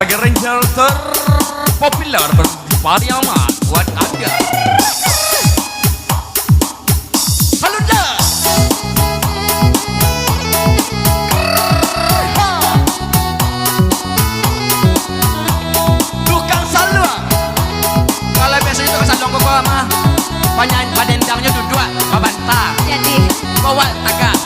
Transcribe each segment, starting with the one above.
sebagai ranger terpopuler di Pariaman buat Anda. Halo dah. Tukang saluang. Kalau biasanya tukang saluang kok mah banyak padendangnya duduk babantah. Jadi bawa tagak.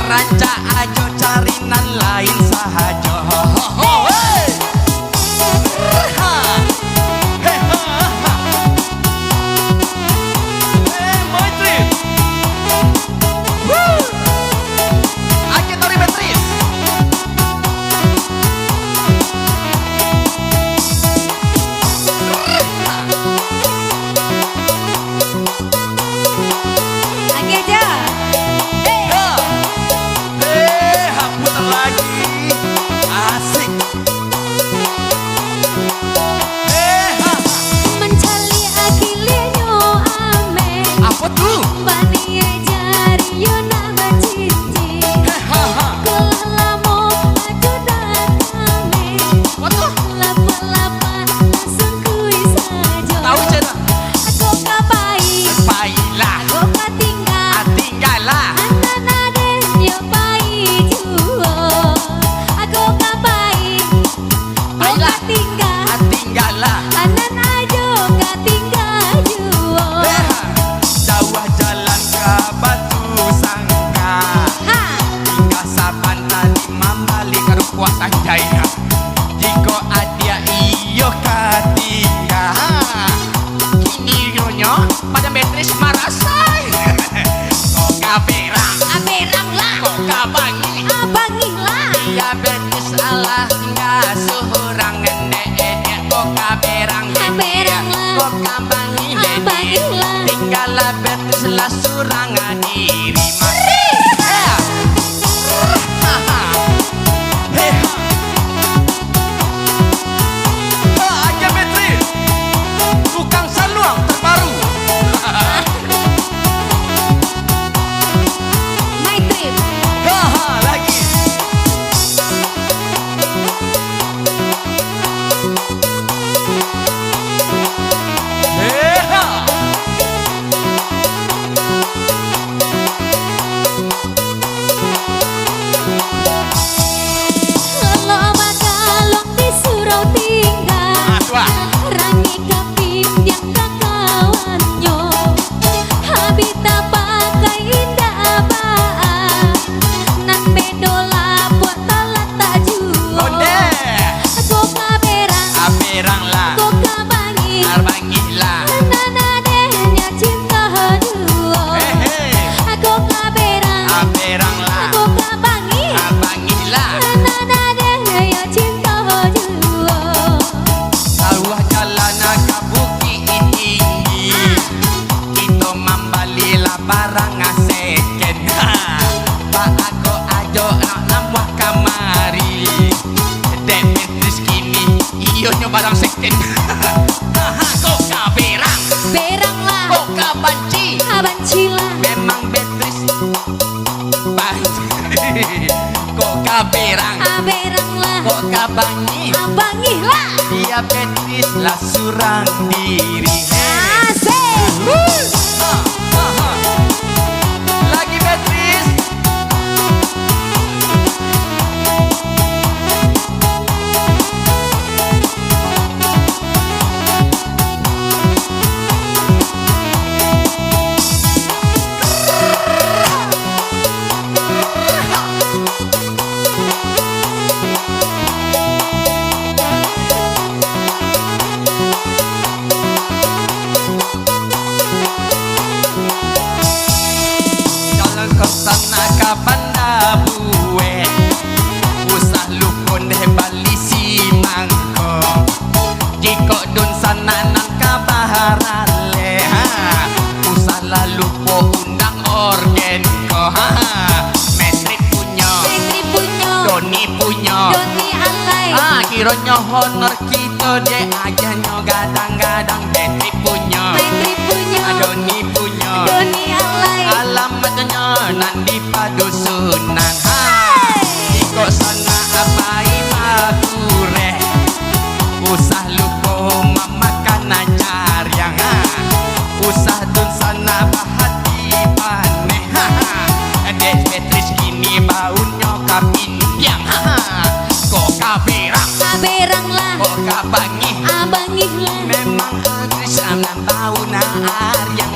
Ranca ajo carinan lain sahaja. Pada metris marasai. Kok kaberang, aberang lah. kok kabangi, Abangi lah. diabetes Allah tinggal seorang nenek. Kok kaberang, Aberang lah. kok kabangi, Abangi lah. tinggal diabetes lah seorang diri. Arbangilah. Nana dehnya cinta duo. Aku kaberang, Aberang lah. aku kabangi. Arbangilah. Nana dehnya cinta duo. Sawah jalan ke bukit tinggi. Kita membalilah barang second. Pak aku ajo nak nambah kamari. Dek Beatrice kini ionya barang second. Kok kaberang, Berang lah, kok kabanci. abancilah. Memang Beatrice banci. Kok kaberang, Berang lah, kok kabangi. abangi lah. Dia Beatrice lah surang diri. Asik. Lagi Beatrice. Jalan ke sana ke banda buwe. Usah lukun deh bali si mangko. Jika dun sana nang kabaharan le. Usah lalu po undang organ ko. Metrik punya, Petri punya, Doni punya. Doni alay. Kiranya honor kita dia aja nyo gadang-gadang. Metrik punya, Petri punya, Doni punya. Doni alay. Alamatnya nandi padusunan. Iko sana apai makure. Usah lupo mamakan ajaryang. Usah dun sana bahati paneh. Dek Beatrice kini baunya kapinjang. Kok kaberang, Berang lah, kok kabangi. abangi lah. Memang Beatrice amnan bau na aryang.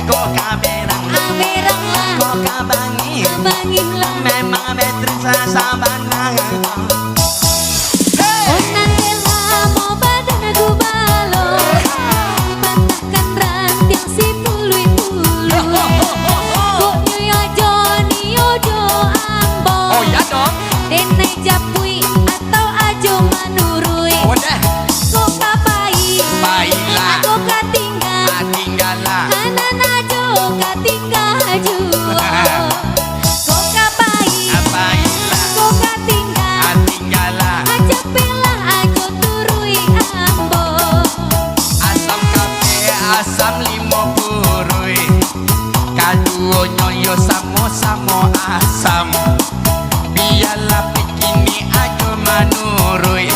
Kok kaberang, Berang lah, kok kabangi. abangi lah. Memang Beatrice sabana. Onan dela mau badan aku balon. Patahkan ranting si pului-pului. Kok nyoyo Joni ojo ambon. Oh ya dong. Denai japui atau ajo manurui. Wadah. Kok kapai, Baiklah. aku katinggal. Tinggallah. Kanan ajo katinggal jua. Kok kapai, Baiklah. kok katinggal. Tinggallah. Aja pilah ajo turui ambo. Asam kape, asam limo purui. Kaduo nyoyo samo-samo asam. Biarlah pikini ajo manurui.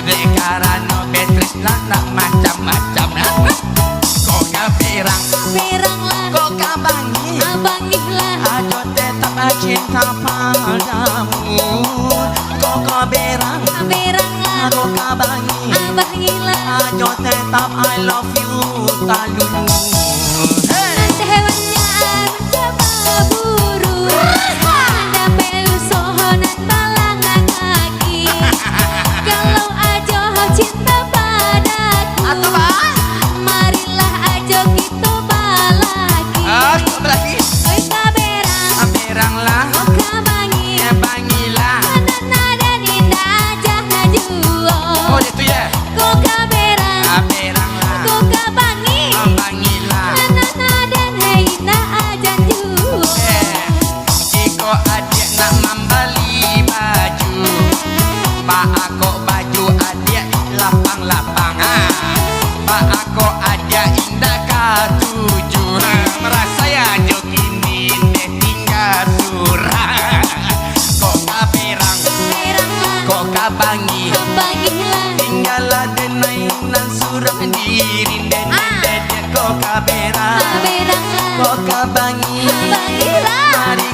Dek karano Beatrice lah nak macam-macam. Kok kaberang, Berang lah, kok kabangi. abangi lah. Ajo tetap cinta padamu. Kok kaberang, Berang lah, kok kabangi. abangi lah. Ajo tetap I love you talulu. Nanti hewannya mencoba buru. Ada pelusohonan balangan kaki. Kalau ajo cinta padaku, Atau bah? marilah ajo kita balaki. Kok lagi? Oi kaberang, Kaberang lah, oh kabangi. bangilah. Nada ninda aja juo. Oh itu ya. Kok kaberang, Kaberang lah, kok kabangi. bangilah. Nada hina aja juo. Jika adik nak membeli baju, pak aku baju adik lapang-lapang. Pak aku adik indah katuju. Merasa ya jogini deh tinggal surah. Kok kaberang, Berang lah, kok kabangi. abangi lah. Tinggallah denai nan surah diri den dedek kok kaberang. Berang lah, Kok kabangi. abangi lah. Mari